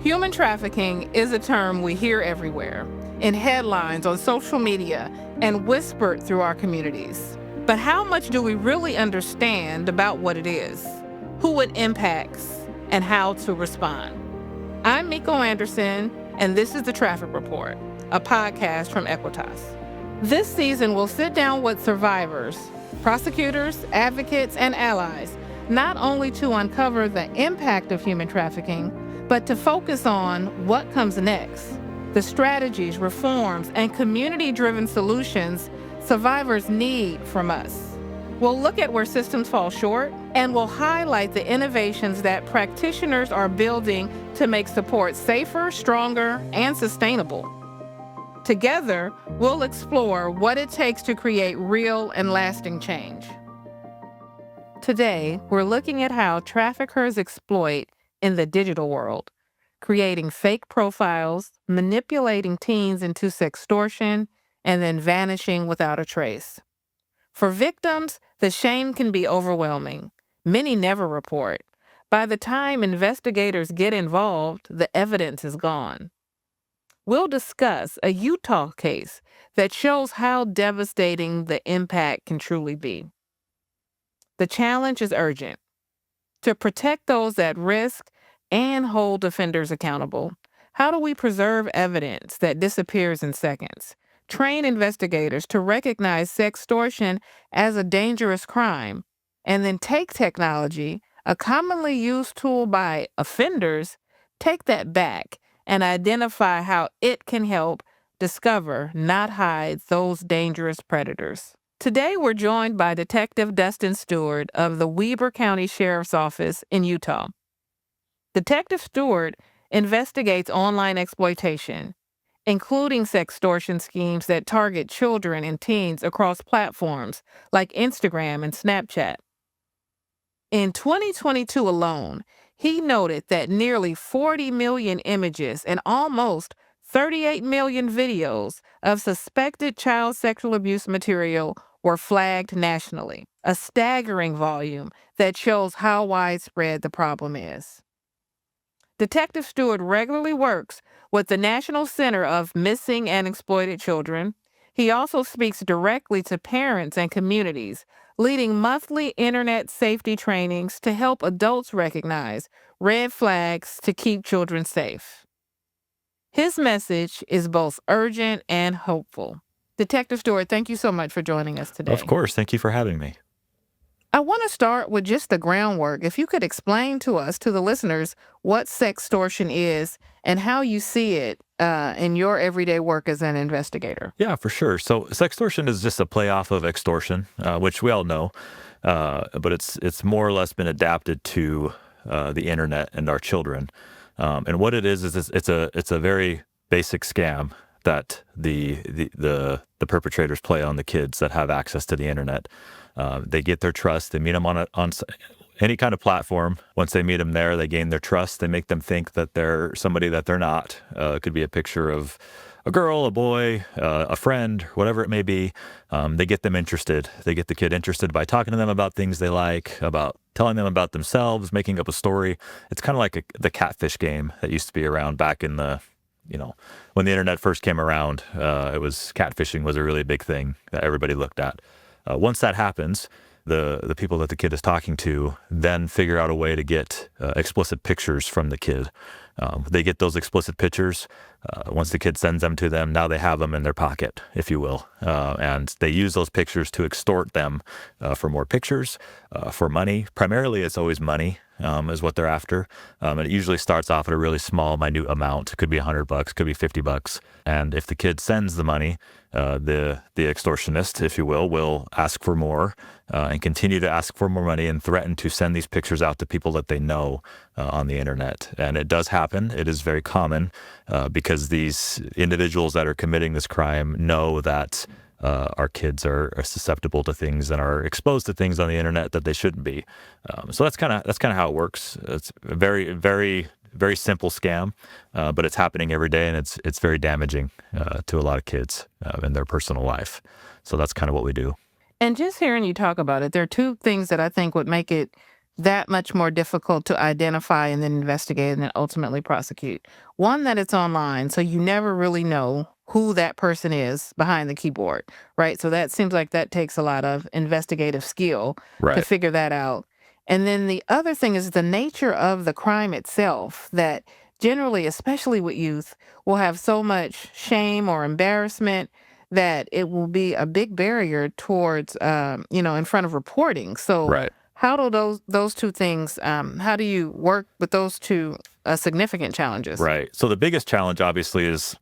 Human trafficking is a term we hear everywhere, in headlines, on social media, and whispered through our communities. But how much do we really understand about what it is, who it impacts, and how to respond? I'm Miko Anderson, and this is The Traffic Report, a podcast from AEquitas. This season, we'll sit down with survivors, prosecutors, advocates, and allies, not only to uncover the impact of human trafficking, but to focus on what comes next, the strategies, reforms, and community-driven solutions survivors need from us. We'll look at where systems fall short, and we'll highlight the innovations that practitioners are building to make support safer, stronger, and sustainable. Together, we'll explore what it takes to create real and lasting change. Today, we're looking at how traffickers exploit in the digital world, creating fake profiles, manipulating teens into sextortion, and then vanishing without a trace. For victims, the shame can be overwhelming. Many never report. By the time investigators get involved, the evidence is gone. We'll discuss a Utah case that shows how devastating the impact can truly be. The challenge is urgent. To protect those at risk and hold offenders accountable, how do we preserve evidence that disappears in seconds? Train investigators to recognize sextortion as a dangerous crime, and then take technology, a commonly used tool by offenders, take that back and identify how it can help discover, not hide, those dangerous predators. Today, we're joined by Detective Dustin Stewart of the Weber County Sheriff's Office in Utah. Detective Stewart investigates online exploitation, including sextortion schemes that target children and teens across platforms like Instagram and Snapchat. In 2022 alone, he noted that nearly 40 million images and almost 38 million videos of suspected child sexual abuse material were flagged nationally, a staggering volume that shows how widespread the problem is. Detective Stewart regularly works with the National Center of Missing and Exploited Children. He also speaks directly to parents and communities, leading monthly internet safety trainings to help adults recognize red flags to keep children safe. His message is both urgent and hopeful. Detective Stewart, thank you so much for joining us today. Of course. Thank you for having me. I want to start with just the groundwork. If you could explain to us, to the listeners, what sextortion is and how you see it in your everyday work as an investigator. Yeah, for sure. So sextortion is just a play off of extortion, which we all know, but it's more or less been adapted to the internet and our children. And what it is it's a very basic scam that the perpetrators play on the kids that have access to the internet. They get their trust. They meet them on any kind of platform. Once they meet them there, they gain their trust. They make them think that they're somebody that they're not. It could be a picture of a girl, a boy, a friend, whatever it may be. They get them interested. They get the kid interested by talking to them about things they like, about telling them about themselves, making up a story. It's kind of like the catfish game that used to be around back in when the internet first came around. Catfishing was a really big thing that everybody looked at. Once that happens, the people that the kid is talking to then figure out a way to get explicit pictures from the kid. They get those explicit pictures. Once the kid sends them to them, now they have them in their pocket, if you will. And they use those pictures to extort them for more pictures, for money. Primarily, it's always money is what they're after. And it usually starts off at a really small, minute amount. It could be $100, could be $50. And if the kid sends the money, the extortionist, if you will ask for more and continue to ask for more money and threaten to send these pictures out to people that they know on the internet. And it does happen. It is very common because these individuals that are committing this crime know that our kids are susceptible to things and are exposed to things on the internet that they shouldn't be. So that's kind of how it works. It's a very, very, very simple scam, but it's happening every day, and it's very damaging to a lot of kids in their personal life. So that's kind of what we do. And just hearing you talk about it, there are two things that I think would make it that much more difficult to identify and then investigate and then ultimately prosecute. One, that it's online, so you never really know who that person is behind the keyboard, right? So that seems like that takes a lot of investigative skill to Right. figure that out. And then the other thing is the nature of the crime itself, that generally, especially with youth, will have so much shame or embarrassment that it will be a big barrier towards, in front of reporting. So Right. how do those two things, how do you work with those two significant challenges? Right. So the biggest challenge, obviously, is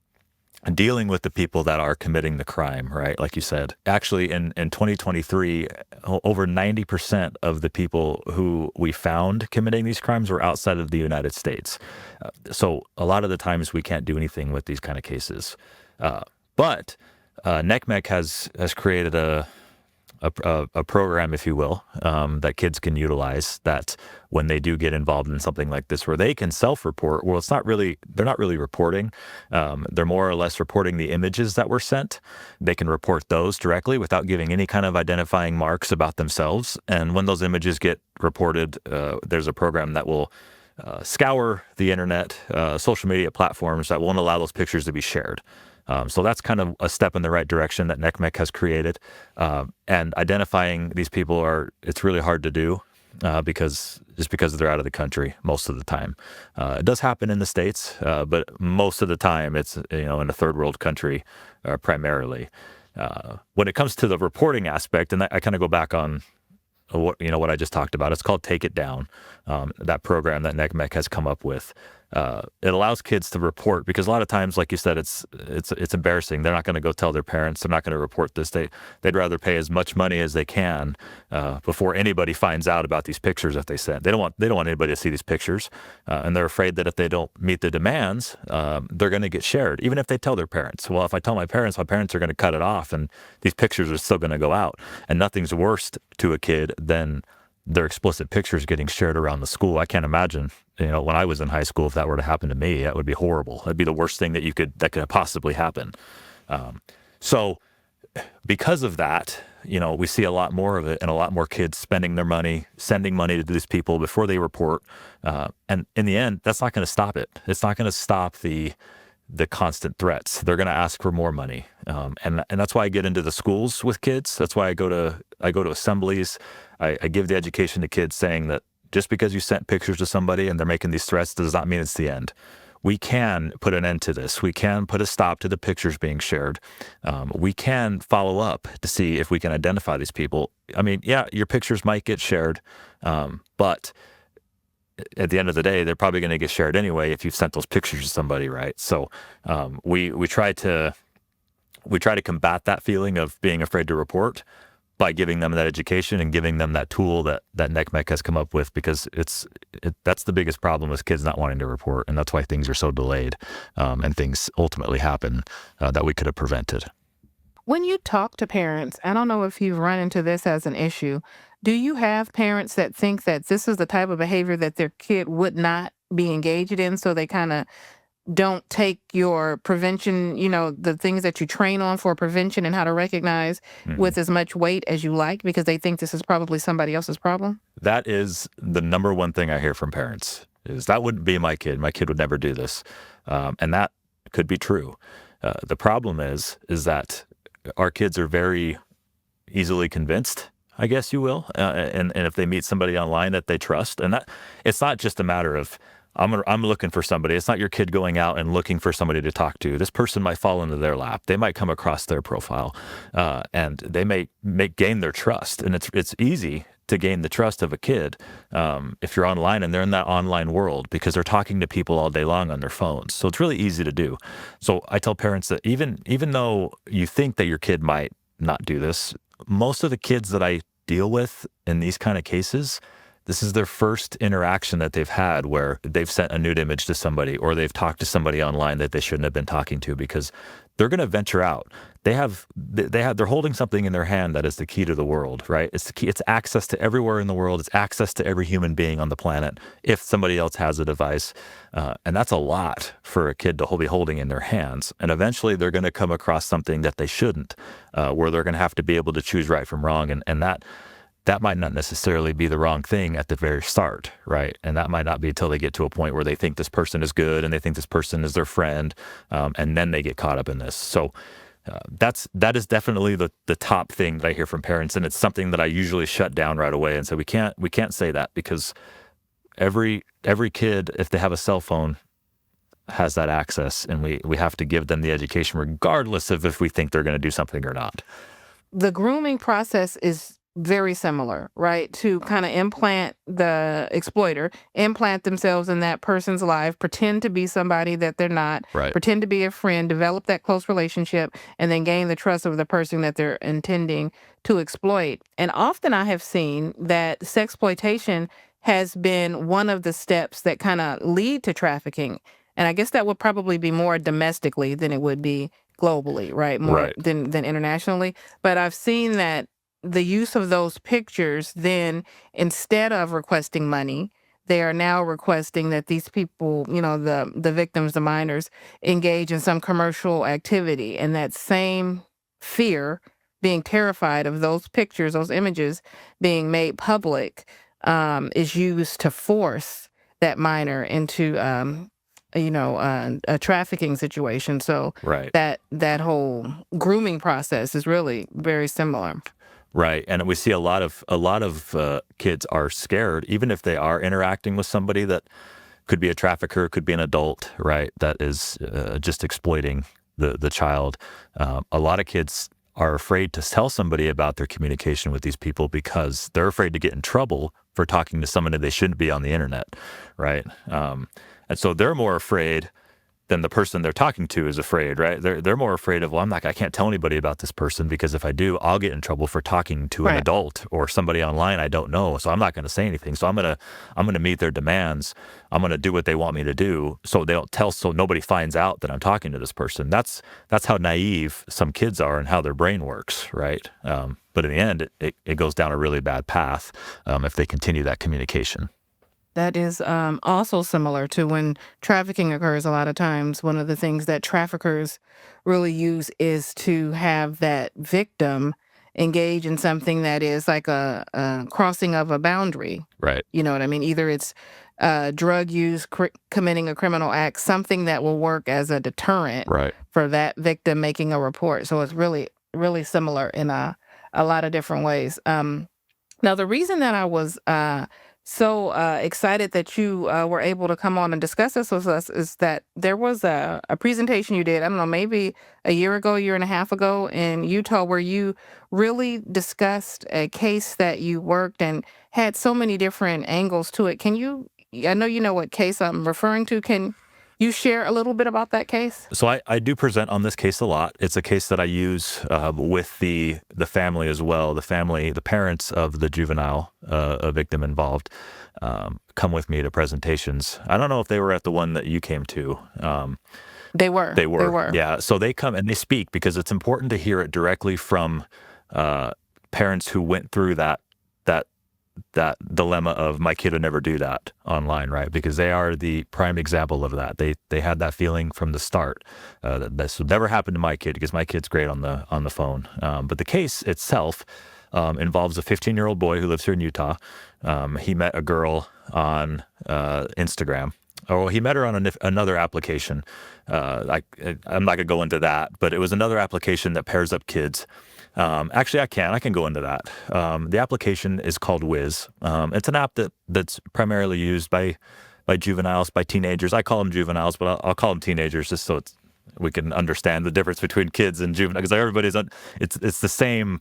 dealing with the people that are committing the crime, right? Like you said, actually in 2023, over 90% of the people who we found committing these crimes were outside of the United States. So a lot of the times we can't do anything with these kind of cases. But NECMEC has created a program, if you will, that kids can utilize, that when they do get involved in something like this, where they can self-report. Well, they're not really reporting. They're more or less reporting the images that were sent. They can report those directly without giving any kind of identifying marks about themselves. And when those images get reported, there's a program that will scour the internet, social media platforms that won't allow those pictures to be shared. So that's kind of a step in the right direction that NECMEC has created. And identifying these people it's really hard to do because they're out of the country most of the time. It does happen in the States, but most of the time it's, in a third world country primarily. When it comes to the reporting aspect, and I kind of go back on what I just talked about, it's called Take It Down, that program that NECMEC has come up with. It allows kids to report, because a lot of times, like you said, it's embarrassing. They're not going to go tell their parents. They're not going to report this. They'd rather pay as much money as they can before anybody finds out about these pictures that they sent. They don't want anybody to see these pictures, and they're afraid that if they don't meet the demands, they're going to get shared, even if they tell their parents. Well, if I tell my parents are going to cut it off, and these pictures are still going to go out. And nothing's worse to a kid than their explicit pictures getting shared around the school. I can't imagine, when I was in high school, if that were to happen to me, that would be horrible. That'd be the worst thing that could possibly happen. So because of that, we see a lot more of it, and a lot more kids spending their money, sending money to these people before they report. And in the end, that's not going to stop it. It's not going to stop the constant threats. They're going to ask for more money. And that's why I get into the schools with kids. That's why I go to assemblies. I give the education to kids, saying that just because you sent pictures to somebody and they're making these threats does not mean it's the end. We can put an end to this. We can put a stop to the pictures being shared. We can follow up to see if we can identify these people. I mean, yeah, your pictures might get shared, but at the end of the day, they're probably going to get shared anyway if you've sent those pictures to somebody, right? So we try to combat that feeling of being afraid to report by giving them that education and giving them that tool that NECMEC has come up with, because that's the biggest problem with kids not wanting to report, and that's why things are so delayed, and things ultimately happen that we could have prevented. When you talk to parents, I don't know if you've run into this as an issue. Do you have parents that think that this is the type of behavior that their kid would not be engaged in, so they kind of don't take your prevention, the things that you train on for prevention and how to recognize, with as much weight as you like, because they think this is probably somebody else's problem? That is the number one thing I hear from parents, is that wouldn't be my kid. My kid would never do this. And that could be true. The problem is that our kids are very easily convinced, I guess you will. And if they meet somebody online that they trust, and that it's not just a matter of, I'm looking for somebody. It's not your kid going out and looking for somebody to talk to. This person might fall into their lap. They might come across their profile, and they may gain their trust. And it's easy to gain the trust of a kid if you're online and they're in that online world, because they're talking to people all day long on their phones. So it's really easy to do. So I tell parents that even though you think that your kid might not do this, most of the kids that I deal with in these kind of cases, this is their first interaction that they've had where they've sent a nude image to somebody, or they've talked to somebody online that they shouldn't have been talking to, because they're going to venture out. They're holding something in their hand that is the key to the world, right? It's the key. It's access to everywhere in the world. It's access to every human being on the planet if somebody else has a device. And that's a lot for a kid to be holding in their hands. And eventually they're going to come across something that they shouldn't, where they're going to have to be able to choose right from wrong. And that might not necessarily be the wrong thing at the very start, right? And that might not be until they get to a point where they think this person is good and they think this person is their friend, and then they get caught up in this. So that is definitely the top thing that I hear from parents, and it's something that I usually shut down right away and say we can't say that, because every kid, if they have a cell phone, has that access, and we have to give them the education regardless of if we think they're going to do something or not. The grooming process is very similar, right? To kind of the exploiter, implant themselves in that person's life, pretend to be somebody that they're not, Right. pretend to be a friend, develop that close relationship, and then gain the trust of the person that they're intending to exploit. And often I have seen that sexploitation has been one of the steps that kind of lead to trafficking. And I guess that would probably be more domestically than it would be globally, right? More Right. than internationally. But I've seen that the use of those pictures, then instead of requesting money, they are now requesting that these people, the victims, the minors, engage in some commercial activity. And that same fear, being terrified of those pictures, those images being made public, is used to force that minor into a trafficking situation. So Right. that whole grooming process is really very similar. Right. And we see a lot of kids are scared, even if they are interacting with somebody that could be a trafficker, could be an adult, right, that is just exploiting the child. A lot of kids are afraid to tell somebody about their communication with these people because they're afraid to get in trouble for talking to somebody they shouldn't be on the internet, right? And so they're more afraid than the person they're talking to is afraid, right? They're more afraid of, well, I can't tell anybody about this person because if I do, I'll get in trouble for talking to an Right. adult or somebody online I don't know. So I'm not going to say anything. So I'm gonna meet their demands. I'm gonna do what they want me to do. So they don't tell, so nobody finds out that I'm talking to this person. That's how naive some kids are and how their brain works, right? But in the end, it goes down a really bad path if they continue that communication. That is also similar to when trafficking occurs. A lot of times, one of the things that traffickers really use is to have that victim engage in something that is like a crossing of a boundary. Right. You know what I mean? Either it's drug use, committing a criminal act, something that will work as a deterrent Right. for that victim making a report. So it's really, really similar in a lot of different ways. Now, the reason that I was so excited that you were able to come on and discuss this with us is that there was a presentation you did, I don't know, maybe a year ago, year and a half ago in Utah, where you really discussed a case that you worked and had so many different angles to it. I know you know what case I'm referring to. Can you share a little bit about that case? So I do present on this case a lot. It's a case that I use with the family as well. The parents of the juvenile a victim involved come with me to presentations. I don't know if they were at the one that you came to. They were. They were. They were. Yeah. So they come and they speak because it's important to hear it directly from parents who went through that dilemma of my kid would never do that online, right? Because they are the prime example of that. They had that feeling from the start that this would never happen to my kid because my kid's great on the phone. But the case itself involves a 15-year-old boy who lives here in Utah. He met a girl on Instagram. Oh, he met her on another application. I'm not gonna go into that, but it was another application that pairs up kids. Actually, I can go into that. The application is called Wiz. It's an app that's primarily used by juveniles, by teenagers. I call them juveniles, but I'll call them teenagers just so we can understand the difference between kids and juveniles, because it's the same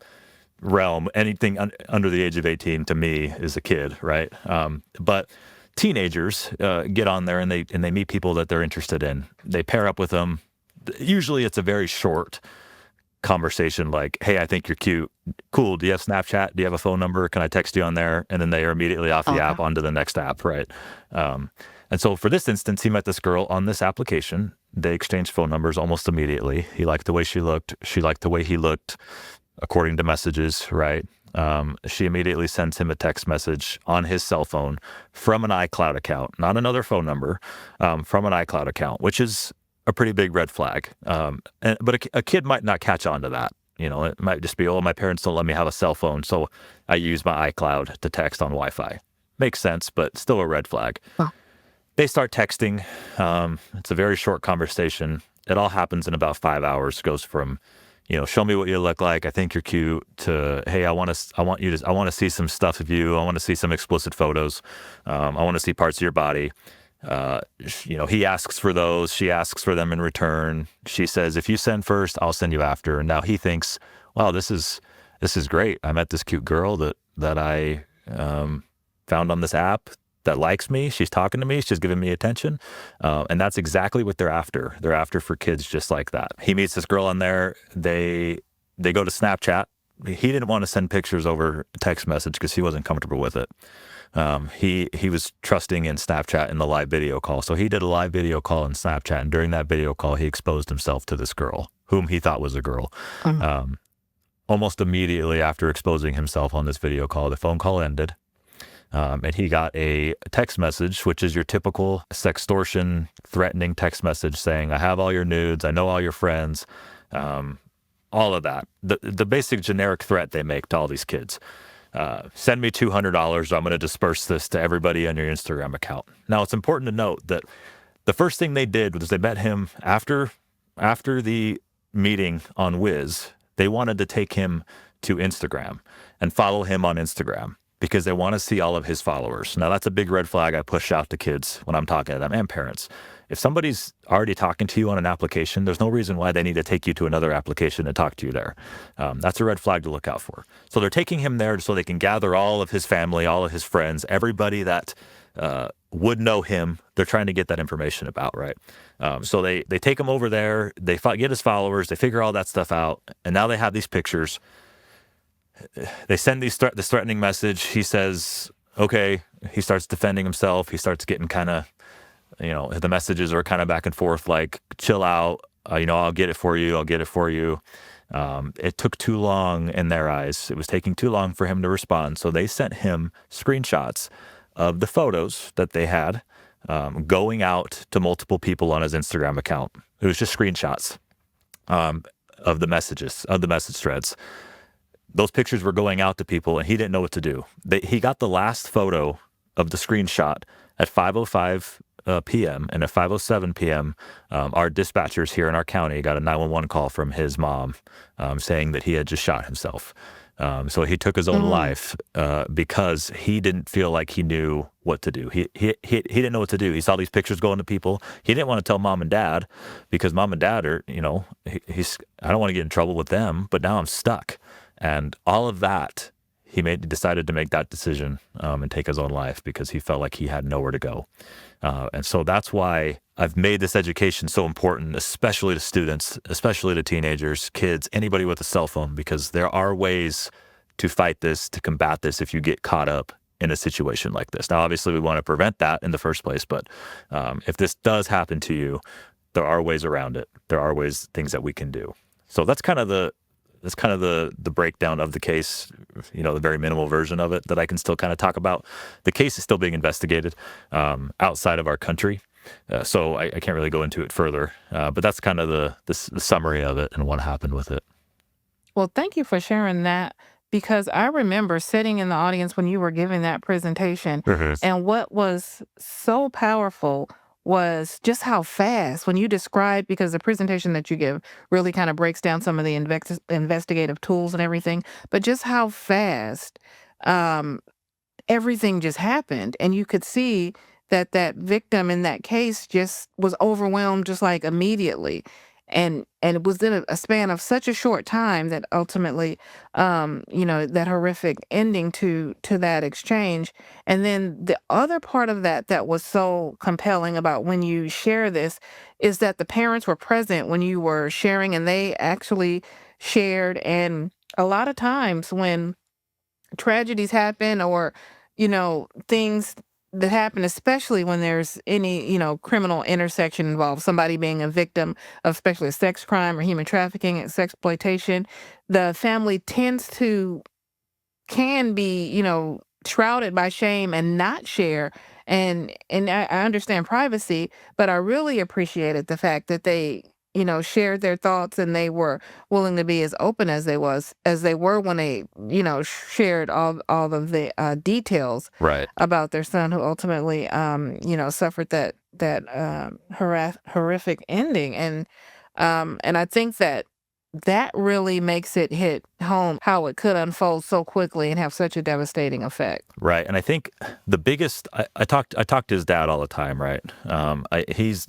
realm. Anything under the age of 18 to me is a kid, right? But teenagers get on there and they meet people that they're interested in. They pair up with them. Usually, it's a very short conversation like, hey, I think you're cute. Cool. Do you have Snapchat? Do you have a phone number? Can I text you on there? And then they are immediately off the app onto the next app, right? And so for this instance, he met this girl on this application. They exchanged phone numbers almost immediately. He liked the way she looked. She liked the way he looked, according to messages, right? She immediately sends him a text message on his cell phone from an iCloud account, not another phone number, from an iCloud account, which is a pretty big red flag. But a kid might not catch on to that, It might just be, oh, my parents don't let me have a cell phone, so I use my iCloud to text on Wi-Fi. Makes sense, but still a red flag. Well, They start texting. It's a very short conversation. It all happens in about 5 hours. Goes from, show me what you look like. I think you're cute. To, hey, I want to see some stuff of you. I want to see some explicit photos. I want to see parts of your body. He asks for those. She asks for them in return. She says, if you send first, I'll send you after. And now he thinks, wow, this is great. I met this cute girl that I found on this app that likes me. She's talking to me. She's giving me attention. And that's exactly what they're after. They're after for kids just like that. He meets this girl on there. They go to Snapchat. He didn't want to send pictures over text message because he wasn't comfortable with it. He was trusting in Snapchat in the live video call. So he did a live video call in Snapchat. And during that video call, he exposed himself to this girl, whom he thought was a girl. Almost immediately after exposing himself on this video call, the phone call ended. And he got a text message, which is your typical sextortion threatening text message saying, I have all your nudes. I know all your friends. All of that. The basic generic threat they make to all these kids. Send me $200. I'm going to disperse this to everybody on your Instagram account. Now, it's important to note that the first thing they did was they met him after the meeting on Wiz. They wanted to take him to Instagram and follow him on Instagram because they want to see all of his followers. Now, that's a big red flag I push out to kids when I'm talking to them and parents. If somebody's already talking to you on an application, there's no reason why they need to take you to another application and talk to you there. That's a red flag to look out for. So they're taking him there so they can gather all of his family, all of his friends, everybody that would know him. They're trying to get that information about, right? So they take him over there. They get his followers. They figure all that stuff out. And now they have these pictures. They send this threatening message. He says, okay. He starts defending himself. He starts getting kind of, the messages are kind of back and forth, like, chill out. I'll get it for you. I'll get it for you. It took too long in their eyes. It was taking too long for him to respond. So they sent him screenshots of the photos that they had going out to multiple people on his Instagram account. It was just screenshots of the messages, of the message threads. Those pictures were going out to people, and he didn't know what to do. He got the last photo of the screenshot at 5:05 p.m. and at 5:07 p.m. Our dispatchers here in our county got a 911 call from his mom saying that he had just shot himself. So he took his own life because he didn't feel like he knew what to do. He didn't know what to do. He saw these pictures going to people. He didn't want to tell mom and dad because mom and dad are, I don't want to get in trouble with them, but now I'm stuck. And all of that, he decided to make that decision and take his own life because he felt like he had nowhere to go. And so that's why I've made this education so important, especially to students, especially to teenagers, kids, anybody with a cell phone, because there are ways to fight this, to combat this if you get caught up in a situation like this. Now, obviously, we want to prevent that in the first place, but if this does happen to you, there are ways around it. There are things that we can do. So that's kind of the breakdown of the case, the very minimal version of it that I can still kind of talk about. The case is still being investigated outside of our country. So I can't really go into it further, but that's kind of the summary of it and what happened with it. Well, thank you for sharing that because I remember sitting in the audience when you were giving that presentation, and what was so powerful was just how fast when you describe, because the presentation that you give really kind of breaks down some of the investigative tools and everything, but just how fast everything just happened. And you could see that victim in that case just was overwhelmed just like immediately. And it was in a span of such a short time that ultimately, that horrific ending to that exchange. And then the other part of that was so compelling about when you share this is that the parents were present when you were sharing, and they actually shared. And a lot of times when tragedies happen or, things that happen, especially when there's any, criminal intersection involved, somebody being a victim of especially a sex crime or human trafficking and sexploitation, the family can be, shrouded by shame and not share. And I understand privacy, but I really appreciated the fact that they, shared their thoughts, and they were willing to be as open as they were when they, shared all of the details Right. about their son who ultimately, suffered that horrific ending. And I think that really makes it hit home how it could unfold so quickly and have such a devastating effect. Right. And I think the biggest, I talked to his dad all the time, right? He's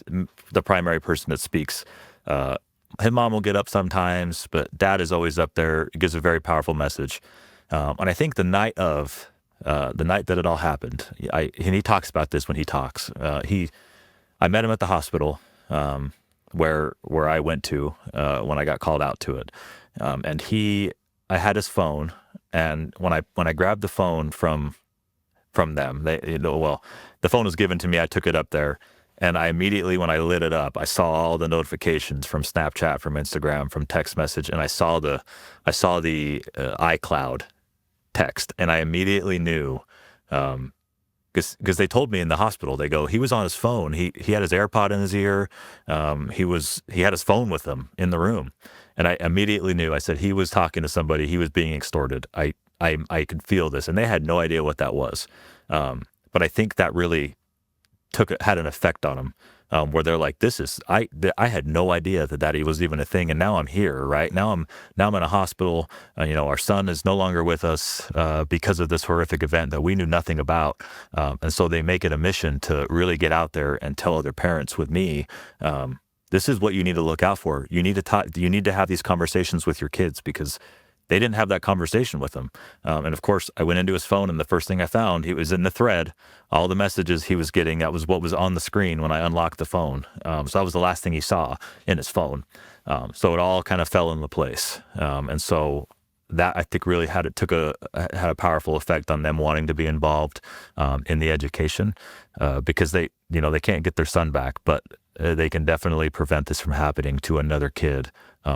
the primary person that speaks. Uh, his mom will get up sometimes, but dad is always up there. It gives a very powerful message. And I think the night that it all happened, and he talks about this when he talks. I met him at the hospital, where I went to when I got called out to it, and I had his phone, and when I grabbed the phone from them, the phone was given to me. I took it up there, and I immediately, when I lit it up, I saw all the notifications from Snapchat, from Instagram, from text message, and I saw the iCloud text, and I immediately knew. Because they told me in the hospital, they go, he was on his phone. He had his AirPod in his ear. He had his phone with him in the room, and I immediately knew. I said he was talking to somebody. He was being extorted. I could feel this, and they had no idea what that was. But I think that really had an effect on them, where they're like, I had no idea that he was even a thing, and now I'm here, right? Now I'm in a hospital. Our son is no longer with us because of this horrific event that we knew nothing about, and so they make it a mission to really get out there and tell other parents with me. This is what you need to look out for. You need to talk. You need to have these conversations with your kids, because they didn't have that conversation with him. And of course, I went into his phone, and the first thing I found, he was in the thread. All the messages he was getting, that was what was on the screen when I unlocked the phone. So that was the last thing he saw in his phone. So it all kind of fell into place. And so that, I think, really had a powerful effect on them wanting to be involved in the education, because they can't get their son back, but they can definitely prevent this from happening to another kid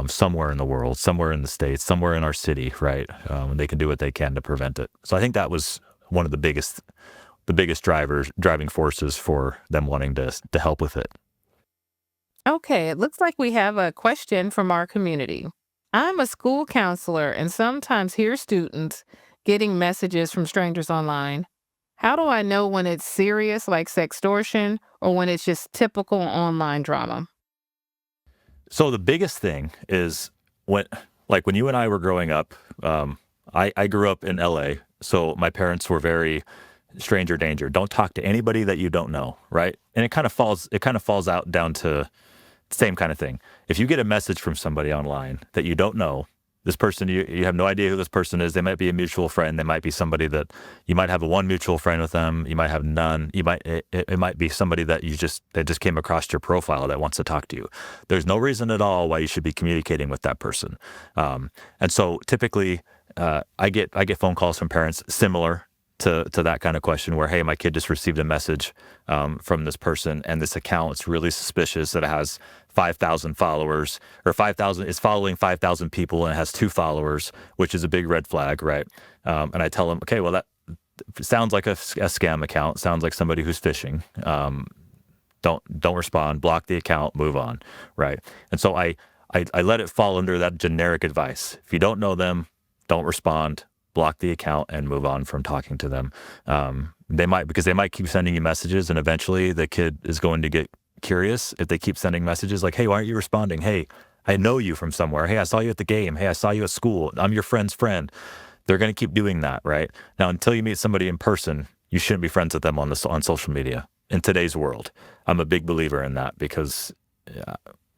somewhere in the world, somewhere in the States, somewhere in our city, right? They can do what they can to prevent it. So I think that was one of the biggest driving forces for them wanting to help with it. Okay, it looks like we have a question from our community. I'm a school counselor and sometimes hear students getting messages from strangers online. How do I know when it's serious, like sextortion, or when it's just typical online drama? So the biggest thing is when you and I were growing up, I grew up in LA, so my parents were very stranger danger. Don't talk to anybody that you don't know, right? And it kind of falls out down to the same kind of thing. If you get a message from somebody online that you don't know, this person, you have no idea who this person is. They might be a mutual friend. They might be somebody that you might have one mutual friend with them. You might have none. It might be somebody that just came across your profile that wants to talk to you. There's no reason at all why you should be communicating with that person. And so typically, I get phone calls from parents similar to that kind of question, where, hey, my kid just received a message from this person, and this account is really suspicious that it has 5,000 followers, or 5,000 is following 5,000 people, and it has 2 followers, which is a big red flag, right? And I tell them, okay, well, that sounds like a scam account. Sounds like somebody who's phishing. Don't respond. Block the account. Move on, right? And so I let it fall under that generic advice. If you don't know them, don't respond. Block the account and move on from talking to them. They might keep sending you messages, and eventually the kid is going to get curious if they keep sending messages like, hey, why aren't you responding? Hey, I know you from somewhere. Hey, I saw you at the game. Hey, I saw you at school. I'm your friend's friend. They're going to keep doing that, right? Now, until you meet somebody in person, you shouldn't be friends with them on social media in today's world. I'm a big believer in that, because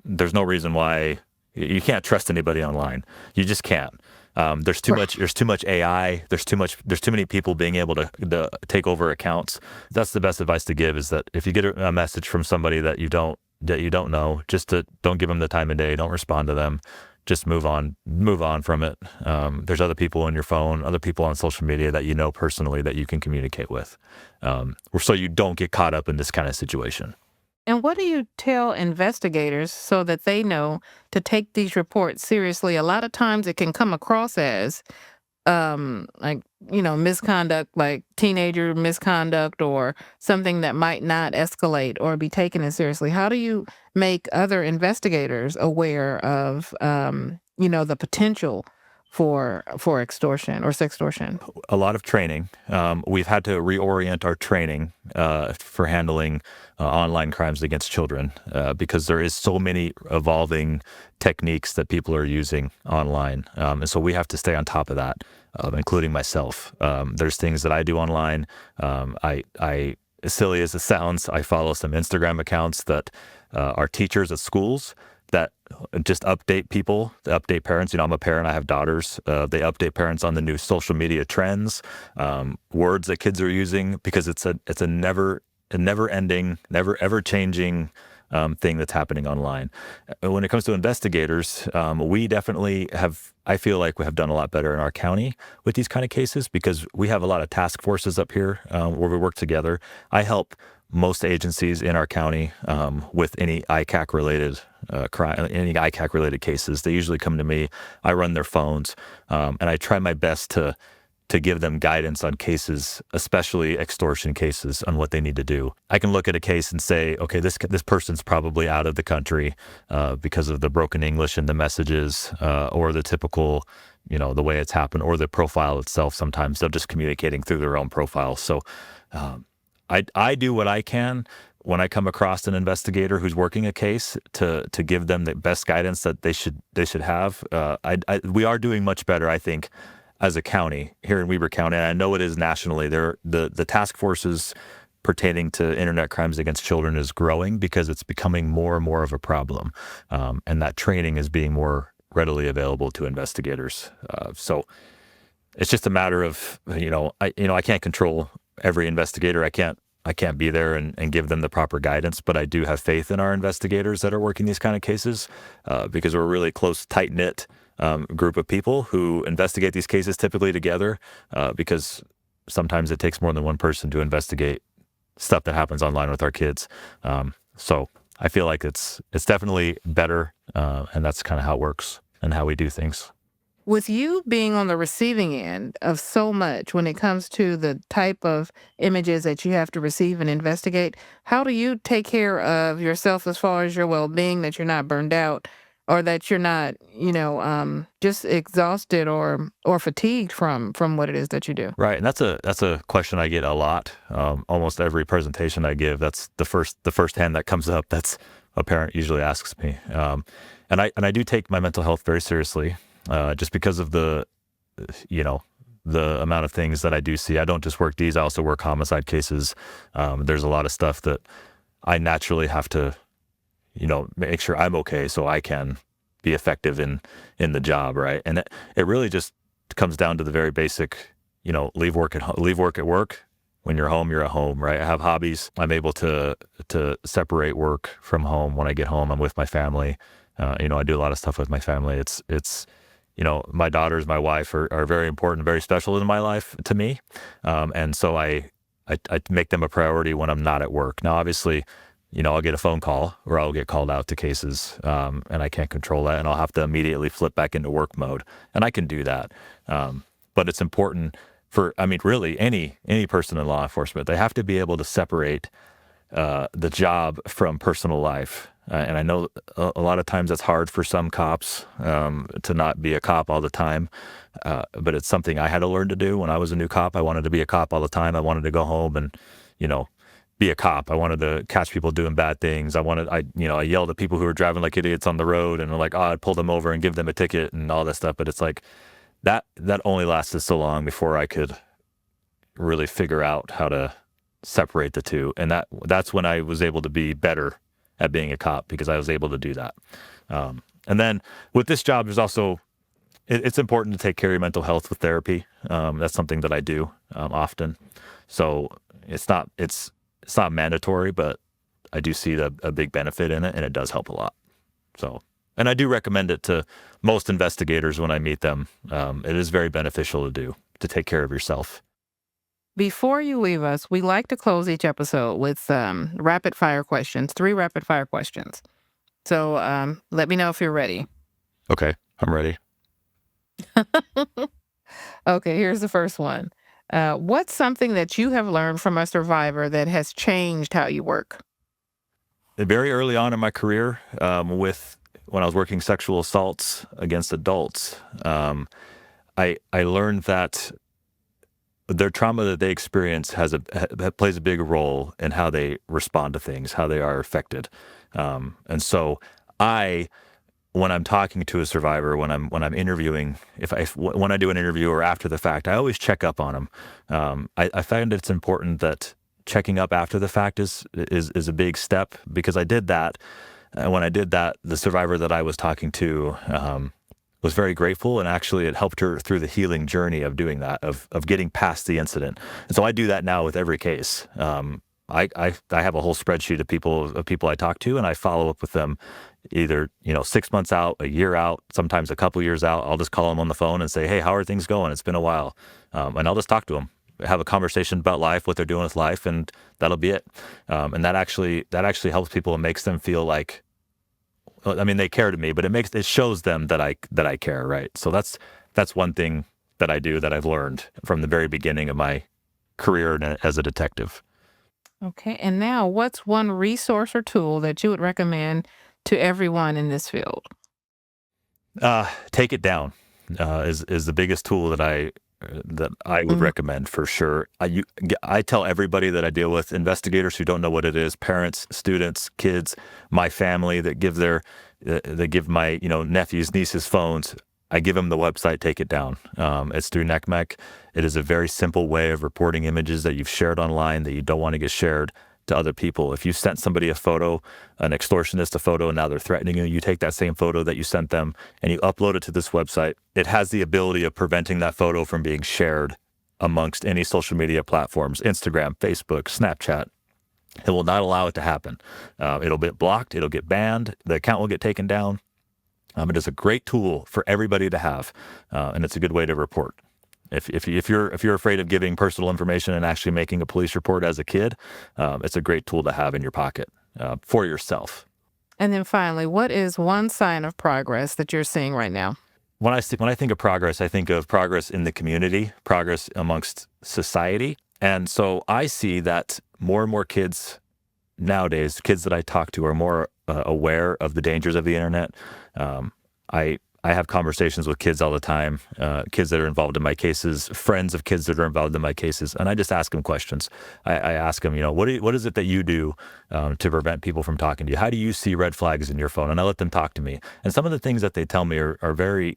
there's no reason why you can't trust anybody online. You just can't. There's too much AI. There's too many people being able to take over accounts. That's the best advice to give, is that if you get a message from somebody that you don't know, don't give them the time of day. Don't respond to them. Just move on from it. There's other people on your phone, other people on social media that you know personally that you can communicate with, so you don't get caught up in this kind of situation. And what do you tell investigators so that they know to take these reports seriously? A lot of times it can come across as like, misconduct, like teenager misconduct or something that might not escalate or be taken as seriously, how do you make other investigators aware of, the potential for extortion or sextortion? A lot of training. We've had to reorient our training for handling online crimes against children because there is so many evolving techniques that people are using online, and so we have to stay on top of that, including myself. There's things that I do online. As silly as it sounds, I follow some Instagram accounts that are teachers at schools that just update people, they update parents. I'm a parent, I have daughters. They update parents on the new social media trends, words that kids are using, because it's a never ending, never ever changing thing that's happening online. When it comes to investigators, we definitely I feel like we have done a lot better in our county with these kind of cases because we have a lot of task forces up here where we work together. I help most agencies in our county with any ICAC related crime, any ICAC related cases. They usually come to me. I run their phones, and I try my best to give them guidance on cases, especially extortion cases, on what they need to do. I can look at a case and say, okay, this person's probably out of the country because of the broken English in the messages or the typical, the way it's happened, or the profile itself. Sometimes they're just communicating through their own profile. So I do what I can when I come across an investigator who's working a case to give them the best guidance that they should have. We are doing much better, I think, as a county here in Weber County. And I know it is nationally. The task forces pertaining to internet crimes against children is growing because it's becoming more and more of a problem, and that training is being more readily available to investigators. So it's just a matter of I can't control every investigator. I can't be there and give them the proper guidance, but I do have faith in our investigators that are working these kind of cases because we're a really close, tight-knit group of people who investigate these cases typically together because sometimes it takes more than one person to investigate stuff that happens online with our kids. So I feel like it's definitely better, and that's kind of how it works and how we do things. With you being on the receiving end of so much when it comes to the type of images that you have to receive and investigate, how do you take care of yourself as far as your well-being, that you're not burned out or that you're not, just exhausted or fatigued from what it is that you do? Right, and that's a question I get a lot. Almost every presentation I give, that's the first hand that comes up. That's a parent usually asks me, and I do take my mental health very seriously, just because of the amount of things that I do see. I don't just work these; I also work homicide cases. There's a lot of stuff that I naturally have to, make sure I'm okay so I can be effective in the job, right? And it really just comes down to the very basic, leave work at work. When you're home, you're at home, right? I have hobbies. I'm able to separate work from home. When I get home, I'm with my family. I do a lot of stuff with my family. It's my daughters, my wife are very important, very special in my life to me. And so I make them a priority when I'm not at work. Now, obviously, I'll get a phone call or I'll get called out to cases, and I can't control that, and I'll have to immediately flip back into work mode, and I can do that. But it's important really any person in law enforcement, they have to be able to separate the job from personal life. And I know a lot of times that's hard for some cops to not be a cop all the time, but it's something I had to learn to do when I was a new cop. I wanted to be a cop all the time. I wanted to go home and, be a cop. I wanted to catch people doing bad things. I yelled at people who were driving like idiots on the road, and I'd pull them over and give them a ticket and all that stuff. But it's like that only lasted so long before I could really figure out how to separate the two. And that's when I was able to be better at being a cop, because I was able to do that. And then with this job, there's also, it's important to take care of your mental health with therapy. That's something that I do often. So it's not mandatory, but I do see a big benefit in it, and it does help a lot. So, and I do recommend it to most investigators when I meet them. It is very beneficial to take care of yourself. Before you leave us, we like to close each episode with rapid fire questions, 3 rapid fire questions. So let me know if you're ready. Okay, I'm ready. Okay, here's the first one. What's something that you have learned from a survivor that has changed how you work? Very early on in my career, with when I was working sexual assaults against adults, I learned that their trauma that they experience plays a big role in how they respond to things, how they are affected. And so I when I'm talking to a survivor, when I'm interviewing, when I do an interview or after the fact, I always check up on them. I find it's important that checking up after the fact is a big step, because I did that. And when I did that, the survivor that I was talking to was very grateful, and actually it helped her through the healing journey of doing that, of getting past the incident. And so I do that now with every case. I have a whole spreadsheet of people I talk to, and I follow up with them either 6 months out, a year out, sometimes a couple years out. I'll just call them on the phone and say, "Hey, how are things going? It's been a while," and I'll just talk to them, have a conversation about life, what they're doing with life, and that'll be it. And that actually helps people and makes them feel like, well, I mean, they care to me, but it shows them that I care, right? So that's one thing that I do that I've learned from the very beginning of my career as a detective. Okay, and now what's one resource or tool that you would recommend to everyone in this field? Take it down is the biggest tool that I would Mm, recommend for sure. I tell everybody that I deal with, investigators who don't know what it is, parents, students, kids, my family that give my nephews, nieces phones. I give them the website. Take it down. It's through NECMEC. It is a very simple way of reporting images that you've shared online that you don't want to get shared to other people. If you sent somebody a photo, an extortionist a photo, and now they're threatening you, you take that same photo that you sent them and you upload it to this website. It has the ability of preventing that photo from being shared amongst any social media platforms, Instagram, Facebook, Snapchat. It will not allow it to happen. It'll get blocked. It'll get banned. The account will get taken down. It is a great tool for everybody to have, and it's a good way to report. If you're afraid of giving personal information and actually making a police report as a kid, it's a great tool to have in your pocket for yourself. And then finally, what is one sign of progress that you're seeing right now? When I think of progress, I think of progress in the community, progress amongst society, and so I see that more and more kids nowadays, kids that I talk to, are more aware of the dangers of the internet. I have conversations with kids all the time, kids that are involved in my cases, friends of kids that are involved in my cases, and I just ask them questions. I ask them, what is it that you do to prevent people from talking to you? How do you see red flags in your phone? And I let them talk to me. And some of the things that they tell me are very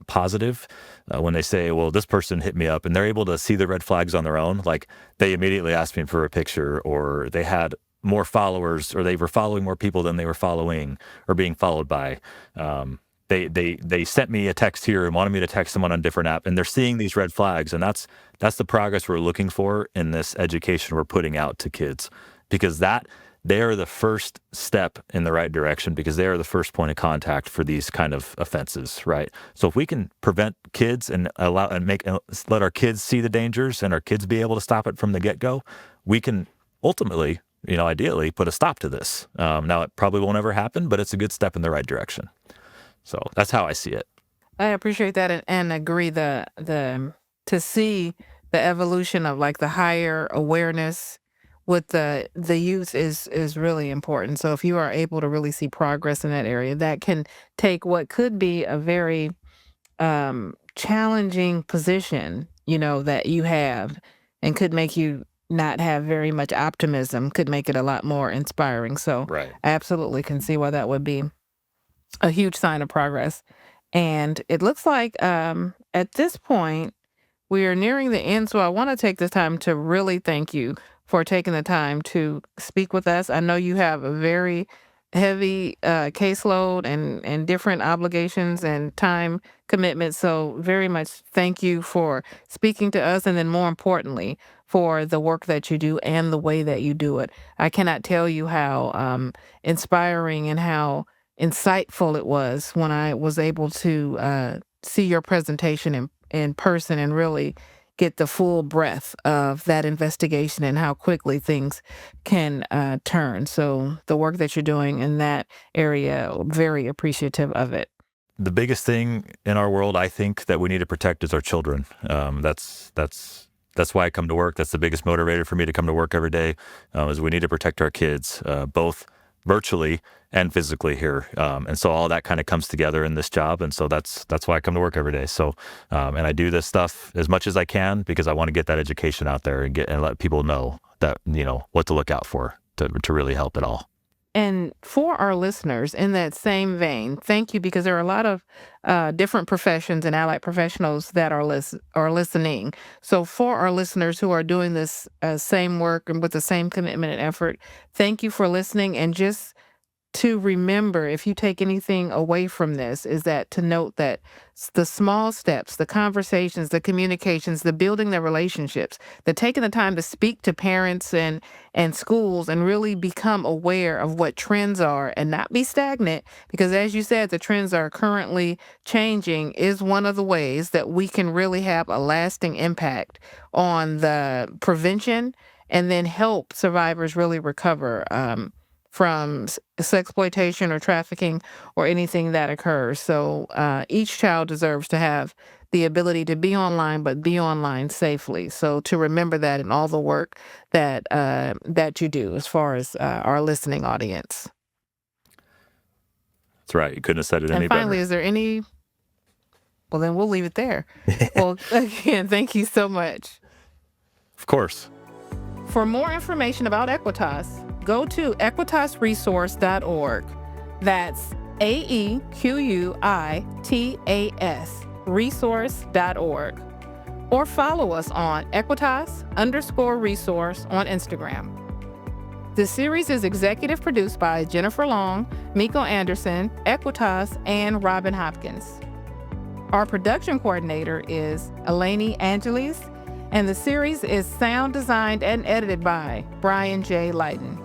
positive, when they say, well, this person hit me up, and they're able to see the red flags on their own. Like, they immediately asked me for a picture, or they had more followers, or they were following more people than they were following or being followed by. They sent me a text here and wanted me to text someone on a different app, and they're seeing these red flags, and that's the progress we're looking for in this education we're putting out to kids, because they are the first step in the right direction, because they are the first point of contact for these kind of offenses, right? So if we can prevent kids and let our kids see the dangers, and our kids be able to stop it from the get-go, we can ultimately, ideally, put a stop to this. Now, it probably won't ever happen, but it's a good step in the right direction. So that's how I see it. I appreciate that, and agree the to see the evolution of like the higher awareness with the youth is really important. So if you are able to really see progress in that area, that can take what could be a very challenging position, that you have, and could make you not have very much optimism, could make it a lot more inspiring. So Right. I absolutely can see why that would be a huge sign of progress. And it looks like at this point, we are nearing the end. So I want to take this time to really thank you for taking the time to speak with us. I know you have a very heavy caseload and different obligations and time commitments. So very much thank you for speaking to us. And then more importantly, for the work that you do and the way that you do it. I cannot tell you how inspiring and how insightful it was when I was able to see your presentation in person and really get the full breadth of that investigation and how quickly things can turn. So the work that you're doing in that area, very appreciative of it. the biggest thing in our world, I think, that we need to protect is our children. That's why I come to work. That's the biggest motivator for me to come to work every day, is we need to protect our kids, both virtually and physically here. And so all that kind of comes together in this job. And so that's why I come to work every day. So, and I do this stuff as much as I can because I want to get that education out there and let people know that, what to look out for to really help it all. And for our listeners, in that same vein, thank you, because there are a lot of different professions and allied professionals that are listening. So for our listeners who are doing this same work and with the same commitment and effort, thank you for listening. And just to remember, if you take anything away from this, is that to note that the small steps, the conversations, the communications, the building the relationships, the taking the time to speak to parents and schools and really become aware of what trends are and not be stagnant, because as you said, the trends are currently changing, is one of the ways that we can really have a lasting impact on the prevention and then help survivors really recover from sexploitation or trafficking or anything that occurs. So each child deserves to have the ability to be online, but be online safely. So to remember that in all the work that you do as far as our listening audience. That's right. You couldn't have said it any better. And finally, better. is there any... Well, then we'll leave it there. Well, again, thank you so much. Of course. For more information about AEquitas, go to equitasresource.org. That's AEquitas resource.org. Or follow us on Equitas_resource on Instagram. This series is executive produced by Jennifer Long, Miko Anderson, AEquitas, and Robin Hopkins. Our production coordinator is Eleni Angeles, and the series is sound designed and edited by Brian J. Lighton.